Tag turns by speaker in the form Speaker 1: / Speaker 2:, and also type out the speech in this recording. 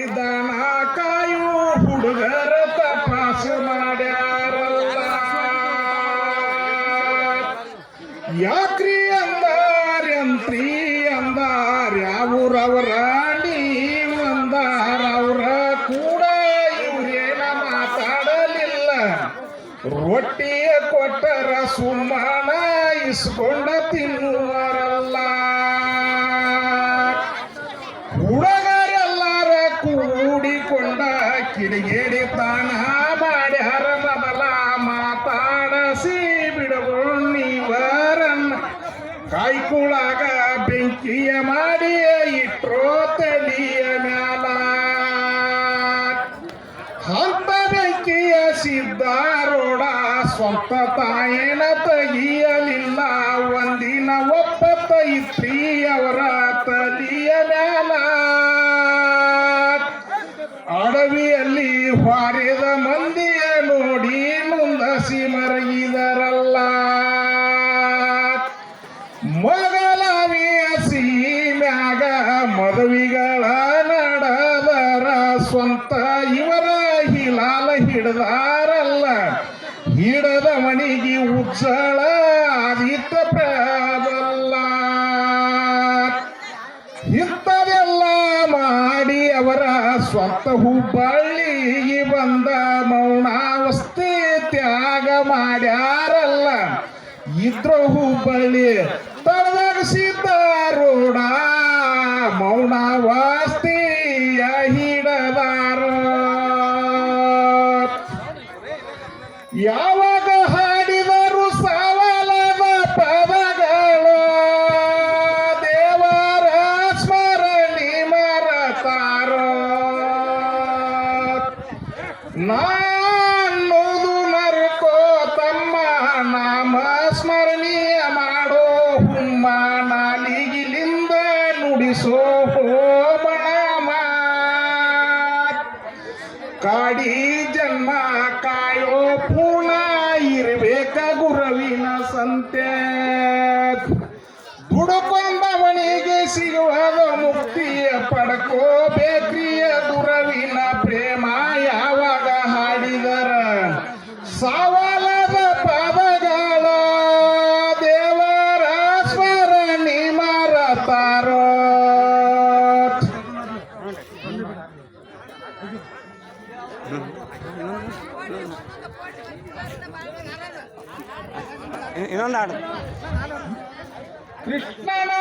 Speaker 1: ದನ ಕಾಯು ಹುಡುಗರ ತಪಾಸು ಮಾಡ್ಯಾರಲ್ಲ ಯಾಕ್ರಿ ಅಂದಾರ್ಯಂತ್ರಿ ಅಂದಾರ್ಯಾವುರವರ ನೀವಂದಾರ ಅವರ ಕೂಡ ಇವ್ರೇನ ಮಾತಾಡಲಿಲ್ಲ ರೊಟ್ಟಿಯ ಕೊಟ್ಟರ ಸುಮ್ಮನ ಇಸ್ಕೊಂಡ ತಿನ್ನುವರಲ್ಲ ಹುಡುಗರೆಲ್ಲಾರ ಕೂಡಿಕೊಂಡ ಕಿಡಿಗೇಡಿ ತಾಣ ಮಾಡ್ಯಾರ ಮೊದಲ ಮಾತಾಡಸಿ ಬಿಡುವರನ್ನ ಕಾಯ್ಕುಳಾಗ ಬೆಂಕಿಯ ಮಾಡಿ ಇಟ್ರೋ ತಲಿಯ ಮ್ಯಾಲ ಹಂತ ಬೆಂಕಿಯ ಸಿದ್ದಾರೋಡ ಸ್ವಂತ ತಾಯೇನ ತೆಗಿಯಲಿಲ್ಲ ಒಂದಿನ ಒಪ್ಪತ್ತ ಇತ್ರಿ ಅವರ ತಲಿಯ ಮ್ಯಾಲ ಅಡವಿಯಲ್ಲಿ ಹಾರಿದ ಮಂದಿಯ ನೋಡಿ ಮುಂದಸಿ ಮರಗಿದರಲ್ಲ ಮೊಗಲವಿಯ ಸೀಮ್ಯಾಗ ಮದುವಿಗಳ ನಡದರ ಸ್ವಂತ ಇವರ ಹಿಲಾಲ ಹಿಡ್ದಾರಲ್ಲ ಹಿಡದ ಮಣಿಗೆ ಉಜ್ಜಳ ಆದಿತ್ಯ ಪ್ರಬಲ್ಲ ಇಂಥದೆಲ್ಲ ಮಾಡಿ ಅವರ ಸ್ವಂತ ಹುಬ್ಬಳ್ಳಿಗೆ ಬಂದ ಮೌನಾವಸ್ಥೆ ತ್ಯಾಗ ಮಾಡ್ಯಾರಲ್ಲ ಇದ್ರ ಹುಬ್ಬಳ್ಳಿ ತಳದಾಗ ಸಿದ್ದಾರೋಡ ಮೌನಾವಸ್ಥೆಯ ಹಿಡದಾರ ಯಾವಾಗ ಹಾಡಿದರು ಸವಾಲದ ಪದಗಳು ದೇವರ ಸ್ಮರಣಿ ಮರತಾರೋ ನಾನ್ನೋದು ಮರ್ಕೋ ತಮ್ಮ ನಾಮ ಸ್ಮರಣೀಯ ಮಾಡೋ ಹುಮ್ಮ ನಾಲಿಗಿಲಿಂದ ನುಡಿಸೋ ಹೋಮನಾಮ ಕಾಡಿ ಜನ್ಮ ಕಾಯೋ ಪೂರ್ಣ ಇರ್ಬೇಕ ಗುರುವಿನ ಸಂತೆ ದುಡುಕೊಂಡವನಿಗೆ ಸಿಗುವದ ಮುಕ್ತಿಯ ಪಡ್ಕೋಬೇಕ್ರಿಯ ಗುರುವಿನ ಪ್ರೇಮ ಯಾವಾಗ ಹಾಡಿದರ ಸವಾಲದ ಪದಗಳ ದೇವರ ಸ್ಮರಣಿ ಮರತಾರೋ
Speaker 2: ಇನ್ನೊಂದು ಹಾಡು
Speaker 1: ಕೃಷ್ಣನ